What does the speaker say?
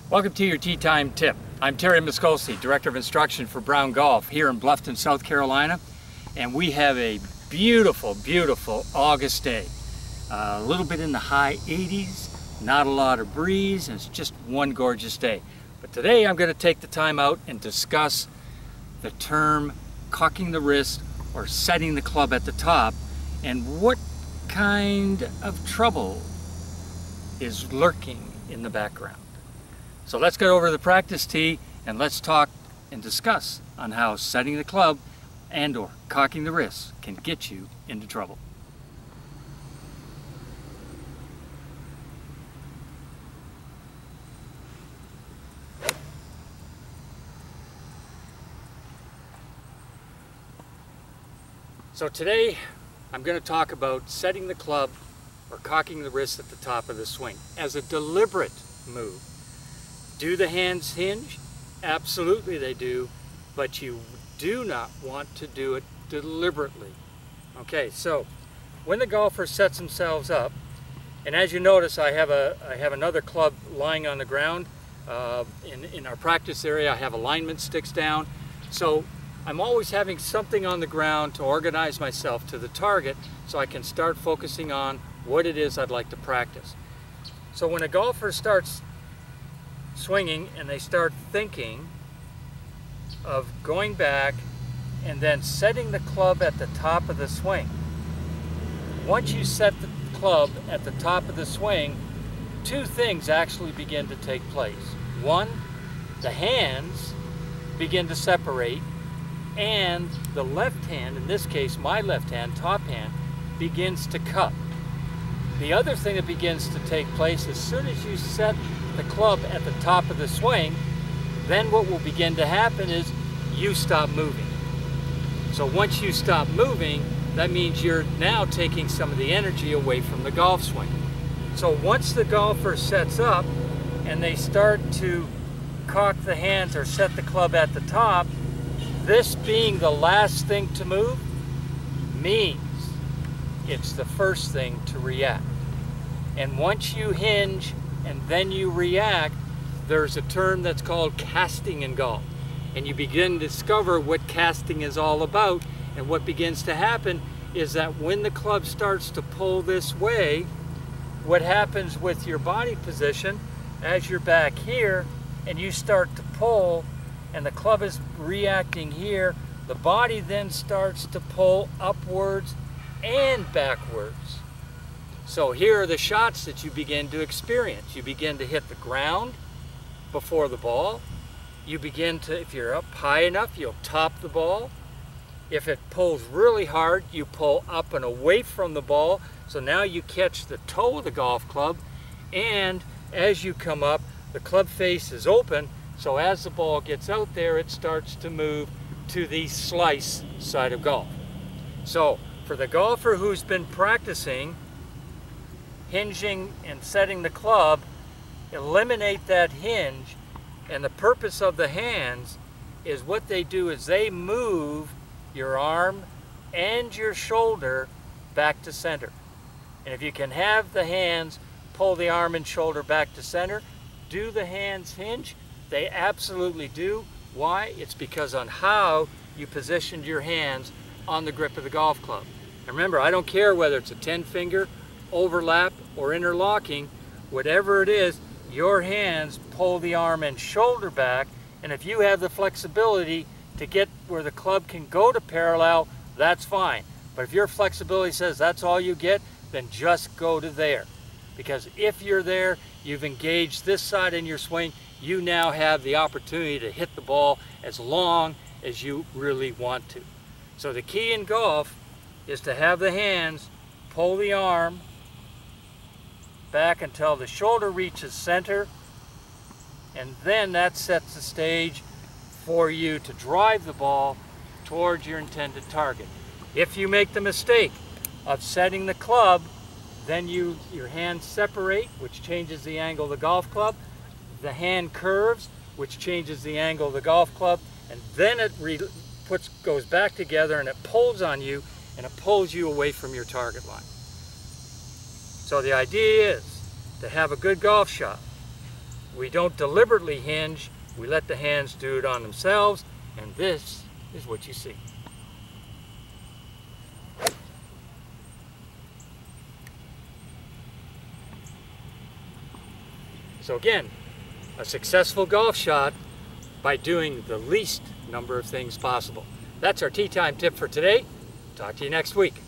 Welcome to your Tee Time Tip. I'm Terry Moscosi, Director of Instruction for Brown Golf here in Bluffton, South Carolina, and we have a beautiful, beautiful August day. A little bit in the high 80s, not a lot of breeze, and it's just one gorgeous day. But today I'm going to take the time out and discuss the term cocking the wrist or setting the club at the top and what kind of trouble is lurking in the background. So let's get over to the practice tee and let's talk and discuss on how setting the club and or cocking the wrist can get you into trouble. So today I'm going to talk about setting the club or cocking the wrist at the top of the swing as a deliberate move. Do the hands hinge? Absolutely they do, but you do not want to do it deliberately. Okay, so when the golfer sets themselves up, and as you notice I have another club lying on the ground. In our practice area I have alignment sticks down, so I'm always having something on the ground to organize myself to the target so I can start focusing on what it is I'd like to practice. So when a golfer starts swinging and they start thinking of going back and then setting the club at the top of the swing. Once you set the club at the top of the swing, two things actually begin to take place. One, the hands begin to separate and the left hand, in this case my left hand, top hand, begins to cup. The other thing that begins to take place as soon as you set the club at the top of the swing, then what will begin to happen is you stop moving. So once you stop moving, that means you're now taking some of the energy away from the golf swing. So once the golfer sets up and they start to cock the hands or set the club at the top, this being the last thing to move means it's the first thing to react. And once you hinge and then you react, there's a term that's called casting in golf. And you begin to discover what casting is all about. And what begins to happen is that when the club starts to pull this way, what happens with your body position, as you're back here and you start to pull and the club is reacting here, the body then starts to pull upwards and backwards. So here are the shots that you begin to experience. You begin to hit the ground before the ball. You begin to, if you're up high enough, you'll top the ball. If it pulls really hard, you pull up and away from the ball. So now you catch the toe of the golf club, and as you come up, the club face is open. So as the ball gets out there, it starts to move to the slice side of golf. So for the golfer who's been practicing hinging and setting the club, eliminate that hinge, and the purpose of the hands is what they do is they move your arm and your shoulder back to center. And if you can have the hands pull the arm and shoulder back to center, do the hands hinge? They absolutely do. Why? It's because on how you positioned your hands on the grip of the golf club. And remember, I don't care whether it's a 10-finger, overlap, or interlocking, whatever it is, your hands pull the arm and shoulder back, and if you have the flexibility to get where the club can go to parallel, that's fine. But if your flexibility says that's all you get, then just go to there. Because if you're there, you've engaged this side in your swing, you now have the opportunity to hit the ball as long as you really want to. So the key in golf is to have the hands pull the arm back until the shoulder reaches center, and then that sets the stage for you to drive the ball towards your intended target. If you make the mistake of setting the club, then your hands separate, which changes the angle of the golf club. The hand curves, which changes the angle of the golf club, and then it goes back together and it pulls on you, and it pulls you away from your target line. So the idea is to have a good golf shot. We don't deliberately hinge, we let the hands do it on themselves, and this is what you see. So again, a successful golf shot by doing the least number of things possible. That's our tee time tip for today. Talk to you next week.